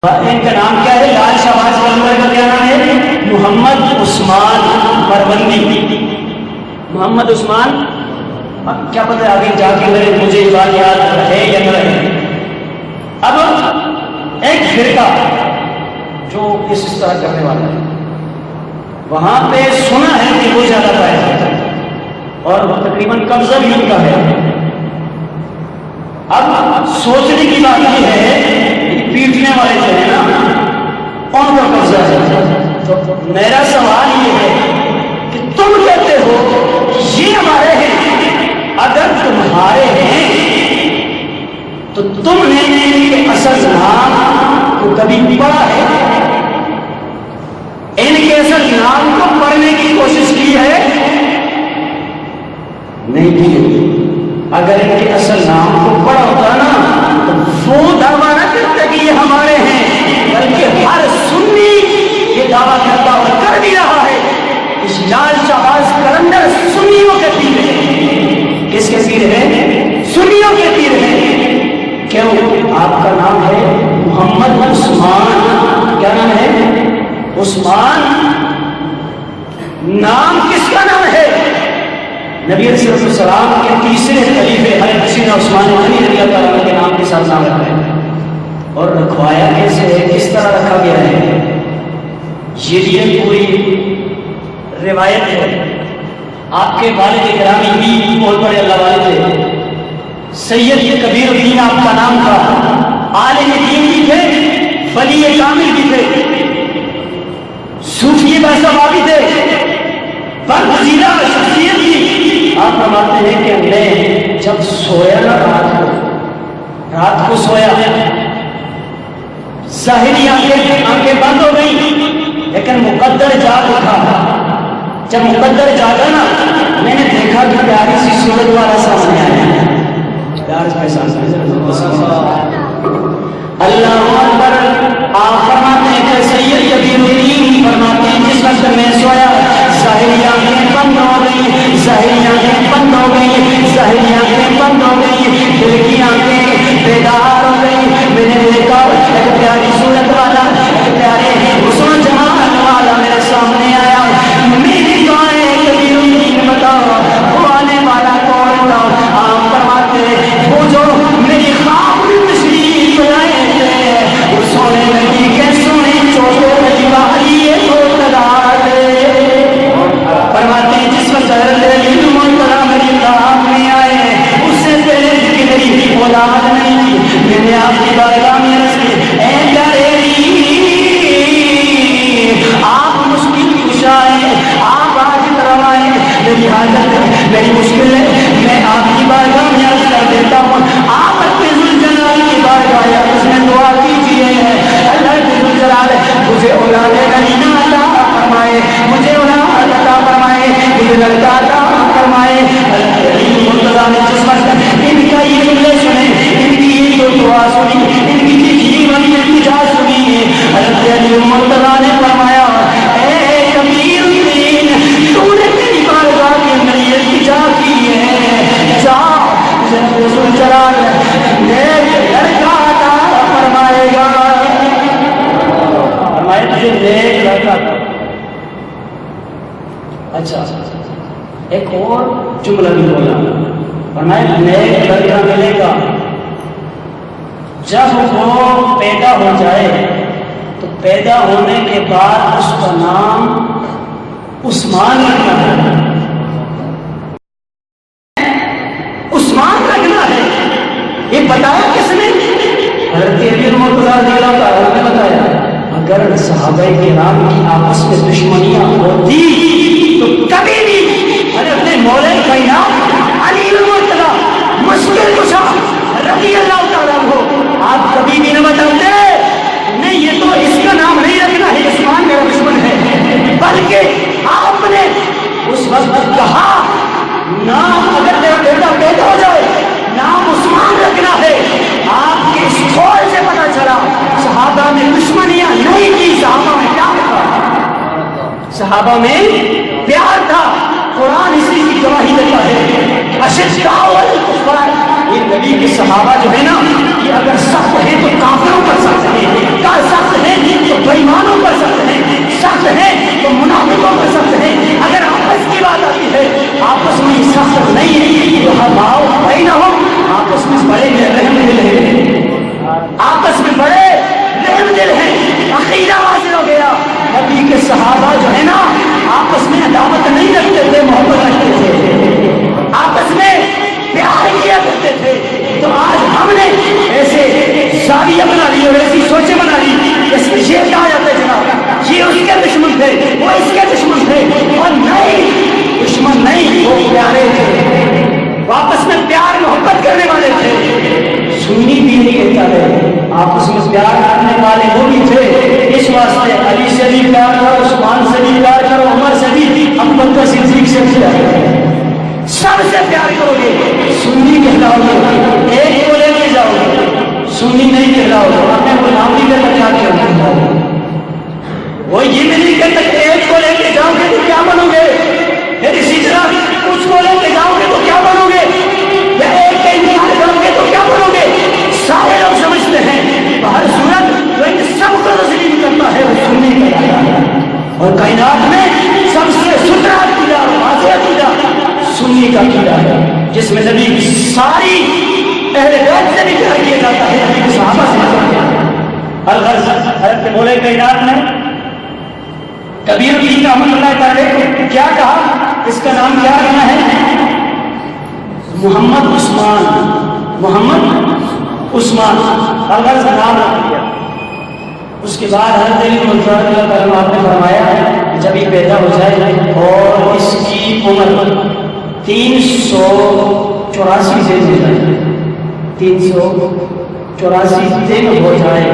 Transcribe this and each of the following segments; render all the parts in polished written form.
ان کا نام کیا ہے؟ لال شہباز قلندر کا کیا نام ہے؟ محمد عثمان پروندی. محمد عثمان، اب کیا پتہ آگے جا کے مجھے یہ بات یاد ہے یا نہ رہے. اب ایک فرقہ جو اس طرح کرنے والا ہے، وہاں پہ سنا ہے کہ وہ زیادہ پایا جاتا ہے اور تقریباً قبضہ بھی ان کا ہے. اب سوچنے کی بات یہ ہے، پیٹنے والے جو ہیں نا ان کا قبضہ ہے. تو میرا سوال یہ ہے کہ تم کہتے ہو یہ ہمارے ہیں، اگر تمہارے ہیں تو تم نے ان کے اصل نام کو کبھی پڑھا ہے؟ ان کے اصل نام کو پڑھنے کی کوشش کی ہے؟ نہیں کی. اگر ان کے اصل نام کو پڑھا ہوتا نا تو وہ دعویٰ نہ کرتے کہ یہ ہمارے ہیں، بلکہ ہر سنی یہ دعویٰ کرتا اور کر بھی رہا ہے اس لال شہباز قلندر سنیوں کے پیر ہے. کس کے پیر ہے؟ سنیوں کے پیر ہے. کیوں؟ آپ کا نام ہے محمد عثمان. کیا نام ہے؟ عثمان. نام کس کا نام ہے؟ نبی علیہ السلام کے تیسرے خلیفہ حضرت حسین عثمان غنی رضی اللہ تعالیٰ کے نام کے ساتھ نام رکھا ہے. اور رکھوایا کیسے ہے، کس طرح رکھا گیا ہے، یہ پوری روایت ہے. آپ کے والد گرامی بھی بہت بڑے اللہ والے تھے. سید کبیر الدین آپ کا نام تھا، عالم دین بھی تھے، ولی کامل بھی تھے، صوفی بحثہ بھی تھے، برگزیدہ شخصیت تھی. آپ فرماتے ہیں کہ میں جب سویا نا رات کو سویا، ظاہری آنکھیں بند ہو گئی لیکن مقدر جاگ اٹھا. جب مقدر جاگا نا میں نے دیکھا کہ پیاری سی صورت والا سامنے آیا. پیار کے ساتھ اللہ اکبر. آپ فرماتے ہیں کہ سید کبیر الدین فرماتے ہیں جس وقت میں سویا ظاہری آنکھیں بند ہو گئی، ظاہری آنکھیں بند ہو گئی، ظاہری آنکھیں بند ہو گئی، دل کی آنکھیں بیدار ہو گئی. میں نے دیکھا ایک پیاری صورت والا، ایک پیارے حسن جمال والا میرے سامنے آیا. میری دعائیں کبیر الدین بتاؤ وہ آنے والا کون تھا؟ آپ فرماتے ہیں وہ جو میری خواب میں تشریف لائے تھے، وہ سونے لگی کہ سونے چھوٹے لگی والی تو لگا دے. فرماتے ہیں جس وقت میری خواب میں آئے اس سے پہلے کہ میری اولاد نہیں تھی، میں نے آپ کی بارگاہ میں عرض کی اے پیارے آپ مشکل کشا ہے، آپ آج طرف آئے، میری حاجت ہے، میری مشکل ہے، میں آپ کی بارگاہ میں عرض کر دیتا ہوں. آپ اپنے ذوالجلال کی بارگاہ یا اس میں دعا کیجیے اللہ کے ذوالجلال مجھے اولاد کریمہ عطا فرمائے، مجھے اولاد عطا فرمائے، مجھے لڑکا عطا فرمائے. مرتضیٰ نے جس وقت ان کا یہ جملے سنے، ان کی یہ جو دعا سنی، ان کی جیون میں التجا سنی، حضرت علی مرتضیٰ نے فرمایا اے کبیر الدین تو نے میری بارگاہ کے اندر یہ التجا کی ہے، جا ذوالجلال نیک لڑکا عطا فرمائے گا. فرمائے تجھے نیک لڑکا. اچھا ایک اور جملہ بھی بولا، فرمایا نیک لڑکا ملے گا جب وہ پیدا ہو جائے تو پیدا ہونے کے بعد اس کا نام عثمان رکھنا ہے. عثمان رکھنا ہے. یہ بتایا کس نے؟ حضرت علی مرتضیٰ رضی اللہ تعالیٰ نے بتایا. اگر صحابہ کرام کی آپس میں دشمنیاں ہوتی تو کبھی بھی اپنے مولا کائنات علی مرتضیٰ مشکل کشا رضی اللہ تعالیٰ ہو آپ کبھی بھی نہ بتاتے نہیں یہ تو اس کا نام نہیں رکھنا ہے، عثمان میرا دشمن ہے، بلکہ آپ نے اس وقت کہا نام اگر میرا بیٹا پیدا ہو جائے نام عثمان رکھنا ہے. آپ کے اس قول سے پتا چلا صحابہ میں دشمنیاں نہیں کی، صحابہ میں پیار تھا، صحابہ میں پیار تھا. قرآن اسی کی گواہی دیتا ہے اشداء الکفار. یہ نبی کے صحابہ جو ہے نا یہ اگر سخت ہیں تو کافروں پر سخت ہیں، سخت میں نبی کی ساری اہل بیت سے بھی پیار کیا جاتا ہے، نبی کے صحابہ سے پیار کیا جاتا ہے۔ الغرض حضرت مولا کائنات نے کبیر الدین رحمۃ اللہ تعالی کو کیا کہا، اس کا نام کیا رکھنا ہے؟ محمد عثمان، محمد عثمان، الغرض نام رکھ دیا۔ اس کے بعد حضرت علی رضی اللہ تعالیٰ عنہ نے فرمایا جب یہ پیدا ہو جائے اور اس کی عمر 384 دن ہو جائے، 384 دن ہو جائے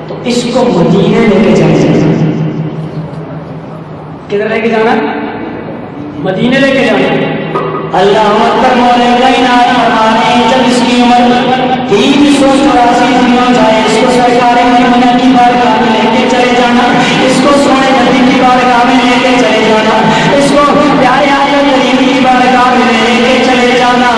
تو اس کو مدینے لے کے جانا چاہیے۔ کدھر لے کے جانا؟ مدینے لے کے جانا۔ اللہ اکبر، مولا کائنات فرماتے ہیں جب اس کی عمر 384 دن ہو جائے اس کو سرکار مدینہ کی بارگاہ میں لے کے چلے جانا، اس کو سونے نبی کی بارگاہ میں لے کے چلے جانا، اس کو پیارے آقا کریم کی بارگاہ میں لے کے چلے جانا۔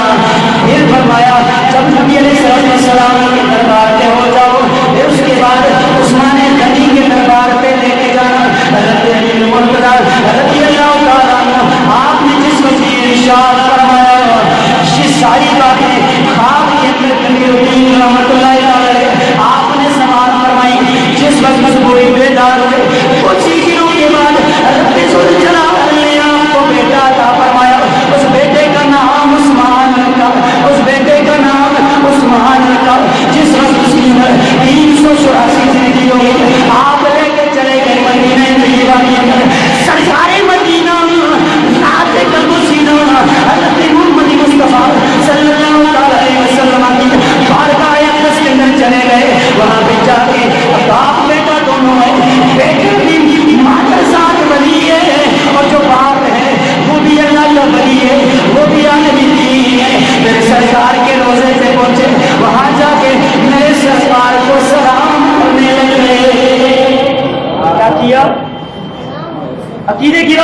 پھر فرمایا جب نبی علیہ السلام کے دربار پہ ہو جاؤ، پھر اس کے بعد عثمان غنی کے دربار پہ لے کے جانا۔ حضرت علی مرتضیٰ رضی اللہ تعالیٰ عنہ آپ نے جس وقت ارشاد فرمایا یہ ساری باتیں خواب کے اندر کبیر الدین رحمۃ اللہ علیہ آپ نے سماعت فرمائی۔ جس وقت مجبوری بیدار ہوئے کچھ ہی دنوں کے بعد رب ذوالجلال نے آپ کو بیٹا عطا فرمایا۔ اس بیٹے کا نام عثمان رکھا، اس بیٹے کا نام عثمان رکھا۔ جس وقت اس کی عمر 384 دن کی ہوئی آپ لے کے چلے گئے مدینہ طیبہ کے اندر۔ سرکار مدینہ نعت قلب و سینہ حضرت محمد مصطفیٰ صلی اللہ علیہ وسلم کی بارگاہ اقدس کے اندر چلے گئے۔ وہاں پہ جا کے باپ بیٹا دونوں ہیں، بیٹے بھی ماں کے ساتھ ولی ہے اور جو باپ ہے وہ بھی اللہ کا ولی ہے، وہ بھی عالمی دین ہے۔ میرے سرکار کے روزے پہ پہنچے، وہاں جا کے میرے سرکار کو سلام کرنے لگے۔ کیا کیا؟ عقیدے کی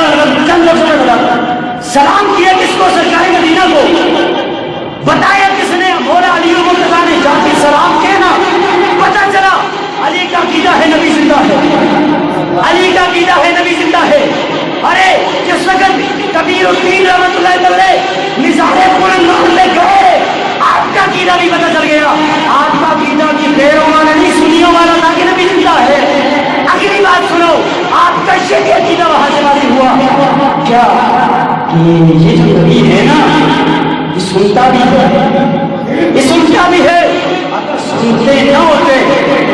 چند لفظوں میں بتاتا، سلام کیا کس کو؟ سرکار مدینہ کو۔ بتایا کس نے؟ مولا علی مرتضیٰ نے جا کے سلام کیا نا، پتہ چلا علی کا عقیدہ ہے نبی زندہ ہے، علی کا عقیدہ ہے نبی زندہ ہے۔ ارے جس وقت کبیر الدین رحمۃ اللہ علیہ نثار قرآن میں گئے آپ کا عقیدہ بھی پتہ چل گیا۔ آپ کا عقیدہ کی پیروں والا نہیں سنیوں والا تھا کہ نبی زندہ ہے۔ اگلی بات سنو، آپ کا یہ عقیدہ وہاں سے واضح ہوا کیا کہ یہ جو نبی ہے نا یہ سنتا بھی ہے، یہ سنتا بھی ہے۔ اگر سنتے نہ ہوتے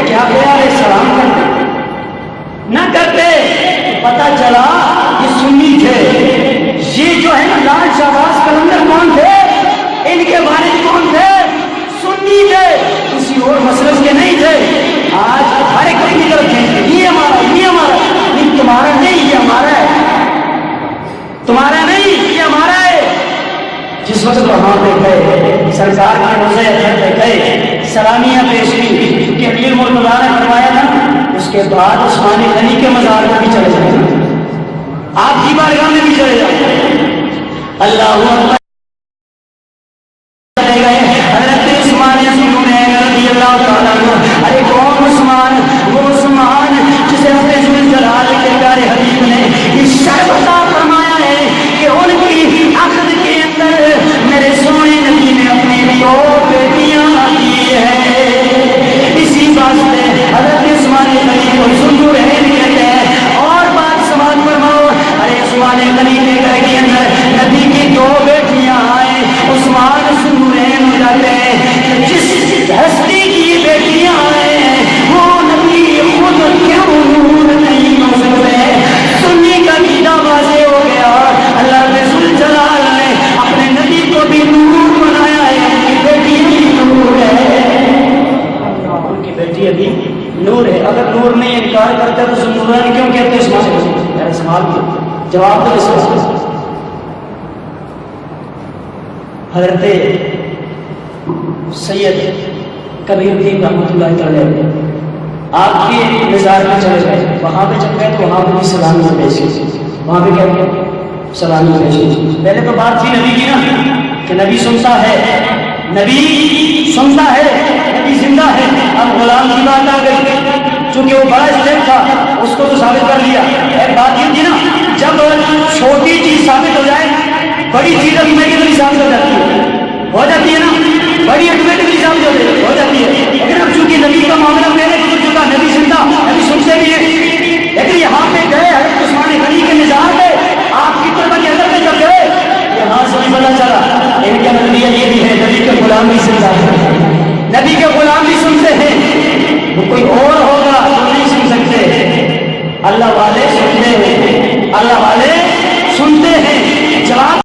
کیا پیارے سلام کرتے نہ کرتے؟ پتہ چلا یہ سنی تھے۔ یہ جو ہے نا لال شہباز قلندر کون تھے؟ ان کے والد کون تھے؟ سنی تھے، کسی اور مسلک کے نہیں تھے۔ آج ہر ایک کی طرف یہ ہمارا، یہ ہمارا، نہیں تمہارا نہیں، یہ ہمارا ہے، تمہارا نہیں یہ ہمارا ہے۔ جس وقت وہاں پہ گئے سرکار کے روزے اثر پہ گئے، سلامیاں پیش کی کہ امیر مرتضیٰ نے فرمایا تھا اس کے بعد عثمان غنی کے مزار میں بھی چلے جائیں، آپ کی بارگاہ میں بھی چلے جائیں۔ اللہ اکبر، چلے گئے حضرت عثمان رضی اللہ تعالیٰ عنہ۔ ارے کون عثمان؟ وہ عثمان جسے اپنے ذوالجلال کے پیارے حبیب نے اس شرف عطا فرمایا ہے کہ ان کی عقد کے اندر میرے سونے نبی نے اپنی 2 بیٹیاں دی ہے۔ اسی واسطے حضرت عثمان غنی کو ذوالنورین کہتے ہیں۔ اور بات سماعت فرماؤ، ارے عثمان غنی کے گھر کے اندر نبی کی 2 بیٹیاں آئیں، عثمان ذوالنورین ہو جاتے ہیں۔ جس ہستی کی بیٹیاں آئیں وہ نبی خود کیوں نور نہیں ہو سکتے؟ سنی کا عقیدہ واضح ہو گیا۔ اللہ ذوالجلال نے اپنے نبی کو بھی نور بنایا ہے، ان کی بیٹی بھی نور ہے، ان کی بیٹی ابھی نور ہے۔ اگر نور نے انکار کرتا تو ذوالنورین کیوں کہتے ہیں؟ میرا سوال جواب تو اس حضرت سید کبیر الدین رحمۃ اللہ تعالی آپ کے مزار میں چلے گئے، وہاں پہ جب گئے تو وہاں پہ بھی سلامی پیش کی، وہاں پہ کیا کیا؟ سلامی پیش کی۔ پہلے تو بات تھی نبی کی نا کہ نبی سنتا ہے، نبی سنتا ہے، نبی زندہ ہے۔ اب غلام کی بات آ گئی، چونکہ وہ بڑا اسٹیپ تھا اس کو تو ثابت کر لیا۔ ایک بات یہ تھی نا جب چھوٹی چیز ثابت ہو جائے بڑی چیز ابھی میں ثابت ہو جاتی ہے۔ ہو جاتی ہے نا، بڑی آٹومیٹکلی سمجھ ہو جاتی ہے. لیکن اب چونکہ نبی کا معاملہ پہلے گزر چکا، نبی سنتا، نبی سنتے بھی ہیں. لیکن یہاں پہ گئے حضرت عثمان غنی کے نظام پہ آپ کی طرف کے اندر میں جب گئے یہاں سے بھی پتا چلا ان کا نظریہ یہ بھی ہے نبی کے غلام بھی سنتا ہے، نبی کے غلام بھی سنتے ہیں. وہ کوئی اور ہوگا تو نہیں سن سکتے، اللہ والے سنتے ہیں، اللہ والے